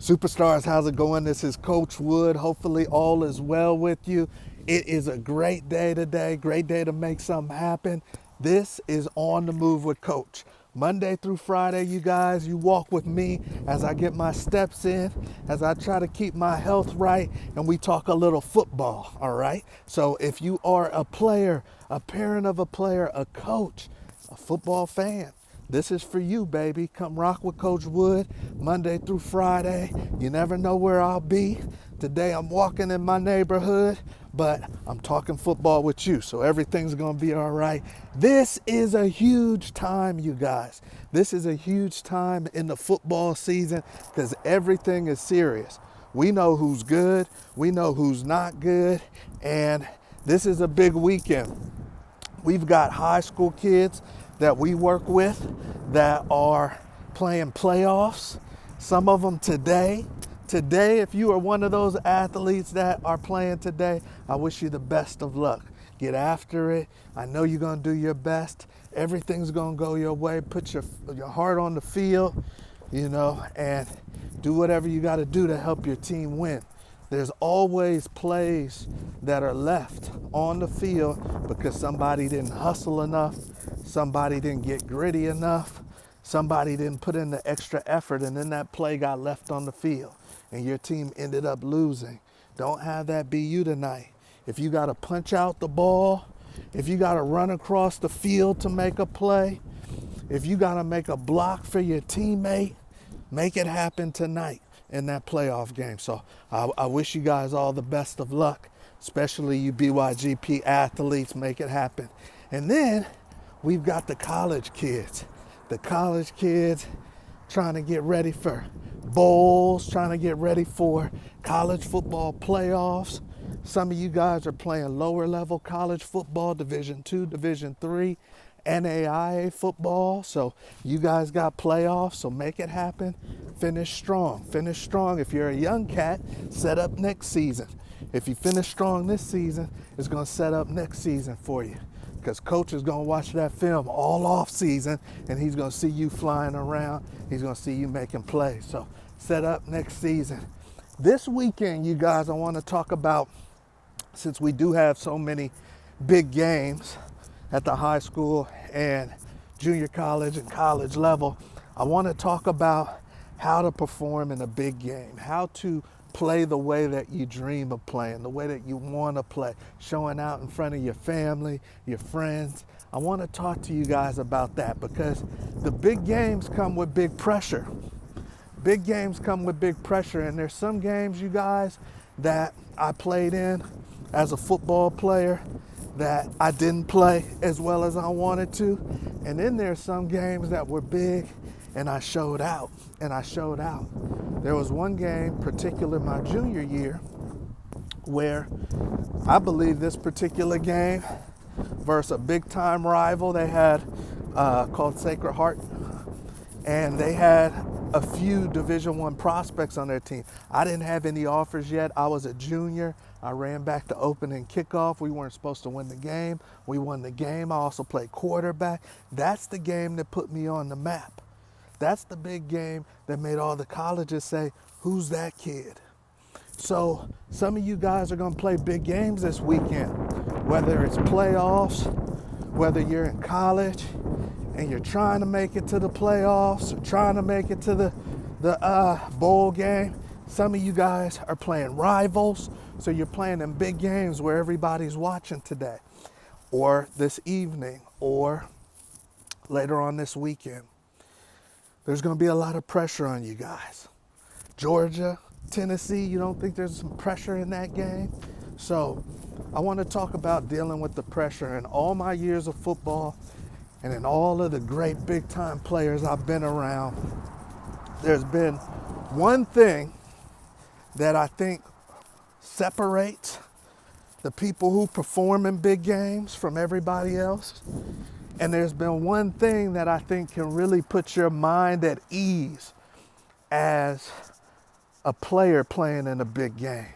Superstars, how's it going? This is Coach Wood. Hopefully all is well with you. It is a great day today, great day to make something happen. This is On the Move with Coach. Monday through Friday, you guys, you walk with me as I get my steps in, as I try to keep my health right, and we talk a little football, all right? So if you are a player, a parent of a player, a coach, a football fan, this is for you, baby. Come rock with Coach Wood Monday through Friday. You never know where I'll be. Today I'm walking in my neighborhood, but I'm talking football with you, so everything's going to be all right. This is a huge time, you guys. This is a huge time in the football season because everything is serious. We know who's good, we know who's not good, and this is a big weekend. We've got high school kids that we work with that are playing playoffs. Some of them today. Today, if you are one of those athletes that are playing today, I wish you the best of luck. Get after it. I know you're going to do your best. Everything's going to go your way. Put your heart on the field, and do whatever you got to do to help your team win. There's always plays that are left on the field because somebody didn't hustle enough, somebody didn't get gritty enough, somebody didn't put in the extra effort, and then that play got left on the field and your team ended up losing. Don't have that be you tonight. If you got to punch out the ball, if you got to run across the field to make a play, if you got to make a block for your teammate, make it happen tonight in that playoff game. So I wish you guys all the best of luck, especially you BYGP athletes. Make it happen. And then we've got the college kids trying to get ready for bowls, trying to get ready for college football playoffs. Some of you guys are playing lower level college football, Division II, Division III, NAIA football. So you guys got playoffs, so make it happen. Finish strong. Finish strong. If you're a young cat, set up next season. If you finish strong this season, it's going to set up next season for you. Because Coach is going to watch that film all off season, and he's going to see you flying around. He's going to see you making plays. So set up next season. This weekend, you guys, I want to talk about, since we do have so many big games at the high school and junior college and college level, I want to talk about how to perform in a big game, how to play the way that you dream of playing, the way that you want to play, showing out in front of your family, your friends. I want to talk to you guys about that because the big games come with big pressure. Big games come with big pressure, and there's some games, you guys, that I played in as a football player that I didn't play as well as I wanted to. And then there's some games that were big and I showed out, There was one game, particular my junior year, where I believe this particular game versus a big time rival they had called Sacred Heart, and they had a few Division I prospects on their team. I didn't have any offers yet. I was a junior. I ran back to opening kickoff. We weren't supposed to win the game. We won the game. I also played quarterback. That's the game that put me on the map. That's the big game that made all the colleges say, who's that kid? So some of you guys are going to play big games this weekend, whether it's playoffs, whether you're in college and you're trying to make it to the playoffs or trying to make it to the bowl game. Some of you guys are playing rivals, so you're playing in big games where everybody's watching today or this evening or later on this weekend. There's going to be a lot of pressure on you guys. Georgia, Tennessee, you don't think there's some pressure in that game? So I want to talk about dealing with the pressure. In all my years of football and in all of the great big time players I've been around, there's been one thing that I think separates the people who perform in big games from everybody else. And there's been one thing that I think can really put your mind at ease as a player playing in a big game.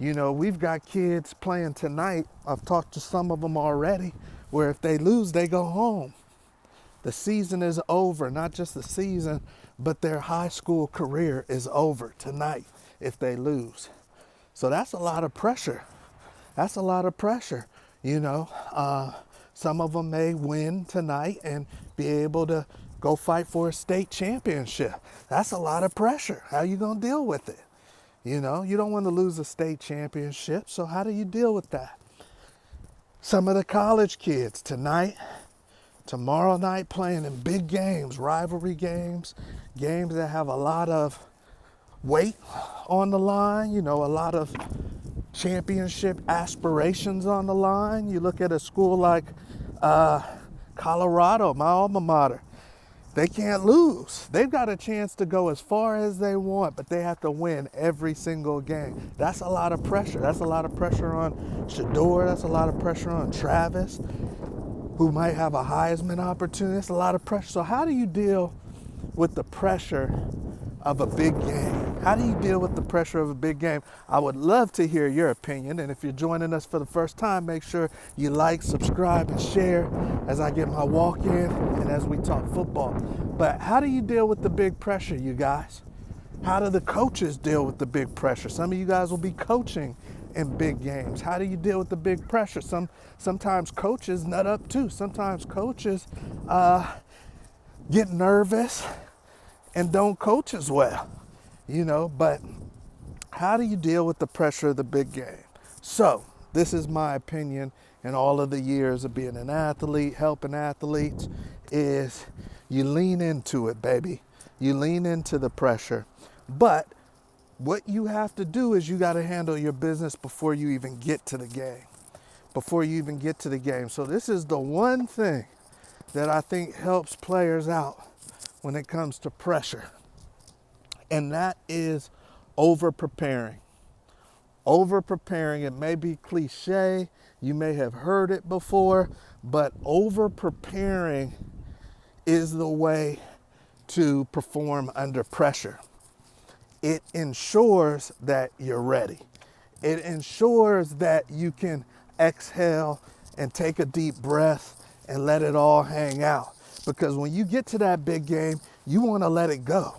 We've got kids playing tonight. I've talked to some of them already, where if they lose, they go home. The season is over, not just the season, but their high school career is over tonight if they lose. So that's a lot of pressure. That's a lot of pressure. You know, some of them may win tonight and be able to go fight for a state championship. That's a lot of pressure. How you gonna deal with it? You know, you don't want to lose a state championship, so how do you deal with that? Some of the college kids tonight, tomorrow night, playing in big games, rivalry games, games that have a lot of weight on the line, you know, a lot of championship aspirations on the line. You look at a school like Colorado, my alma mater. They can't lose. They've got a chance to go as far as they want, but they have to win every single game. That's a lot of pressure. That's a lot of pressure on Shedeur. That's a lot of pressure on Travis, who might have a Heisman opportunity. It's a lot of pressure. So how do you deal with the pressure of a big game? How do you deal with the pressure of a big game? I would love to hear your opinion. And if you're joining us for the first time, make sure you like, subscribe, and share as I get my walk in and as we talk football. But how do you deal with the big pressure, you guys? How do the coaches deal with the big pressure? Some of you guys will be coaching in big games. How do you deal with the big pressure? Sometimes coaches nut up too. Sometimes coaches get nervous and don't coach as well, you know, but how do you deal with the pressure of the big game? So this is my opinion in all of the years of being an athlete, helping athletes, is you lean into it, baby. You lean into the pressure. But what you have to do is you got to handle your business before you even get to the game. Before you even get to the game. So this is the one thing that I think helps players out when it comes to pressure. And that is over preparing. Over preparing. It may be cliche. You may have heard it before, but over preparing is the way to perform under pressure. It ensures that you're ready. It ensures that you can exhale and take a deep breath and let it all hang out. Because when you get to that big game, you want to let it go.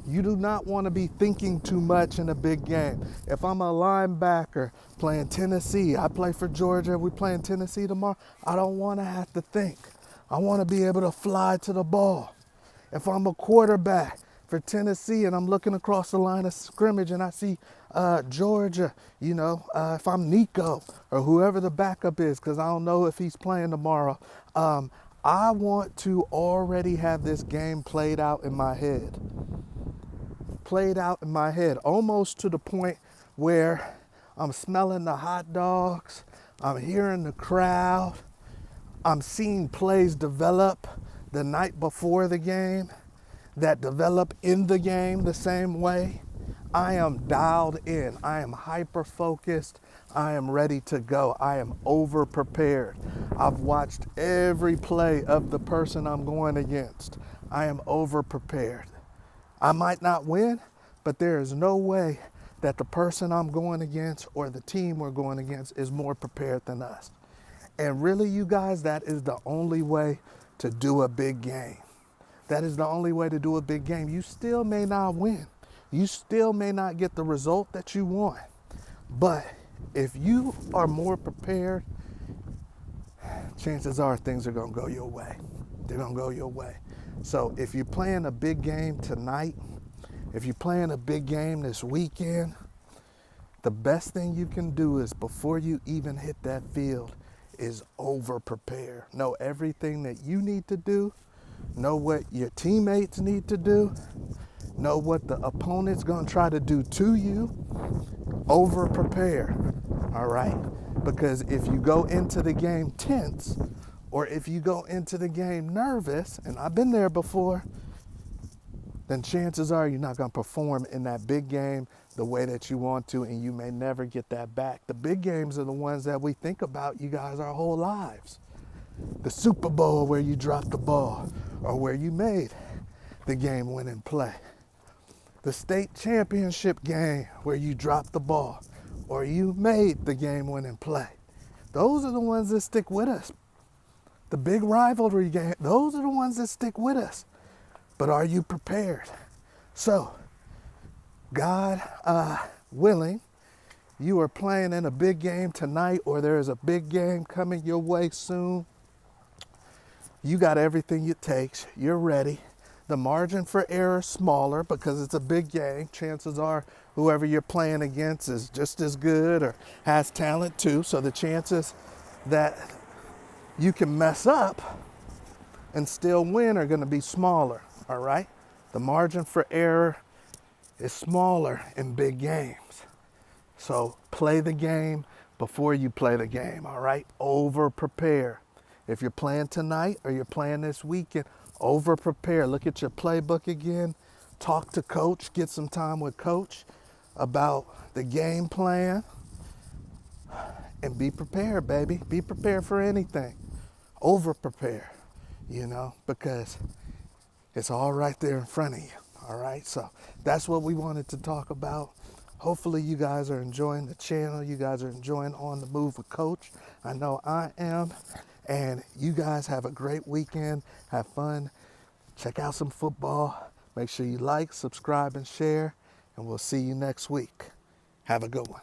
You do not want to be thinking too much in a big game. If I'm a linebacker playing Tennessee, I play for Georgia, we playing Tennessee tomorrow, I don't want to have to think. I want to be able to fly to the ball. If I'm a quarterback for Tennessee and I'm looking across the line of scrimmage and I see Georgia, you know, if I'm Nico or whoever the backup is, because I don't know if he's playing tomorrow, I want to already have this game played out in my head. Played out in my head, almost to the point where I'm smelling the hot dogs, I'm hearing the crowd, I'm seeing plays develop the night before the game that develop in the game the same way. I am dialed in. I am hyper focused. I am ready to go. I am over prepared. I've watched every play of the person I'm going against. I am over prepared. I might not win, but there is no way that the person I'm going against or the team we're going against is more prepared than us. And really, you guys, that is the only way to do a big game. That is the only way to do a big game. You still may not win. You still may not get the result that you want. But if you are more prepared, chances are things are going to go your way. They're going to go your way. So if you're playing a big game tonight, if you're playing a big game this weekend, the best thing you can do is before you even hit that field is over prepare. Know everything that you need to do. Know what your teammates need to do. Know what the opponent's going to try to do to you. Over prepare. All right? Because if you go into the game tense, or if you go into the game nervous, and I've been there before, then chances are you're not going to perform in that big game the way that you want to, and you may never get that back. The big games are the ones that we think about, you guys, our whole lives. The Super Bowl where you dropped the ball, or where you made the game-winning play. The state championship game where you dropped the ball, or you made the game-winning play. Those are the ones that stick with us. The big rivalry game, those are the ones that stick with us. But are you prepared? So, God willing, you are playing in a big game tonight, or there is a big game coming your way soon. You got everything it takes. You're ready. The margin for error is smaller because it's a big game. Chances are whoever you're playing against is just as good or has talent too. So the chances that you can mess up and still win are going to be smaller. All right? The margin for error is smaller in big games. So play the game before you play the game. All right? Over prepare. If you're playing tonight or you're playing this weekend, over prepare. Look at your playbook again. Talk to coach. Get some time with coach about the game plan. And be prepared, baby. Be prepared for anything. Over prepare, because it's all right there in front of you. All right. So that's what we wanted to talk about. Hopefully you guys are enjoying the channel. You guys are enjoying On the Move with Coach. I know I am. And you guys have a great weekend. Have fun. Check out some football. Make sure you like, subscribe, and share. And we'll see you next week. Have a good one.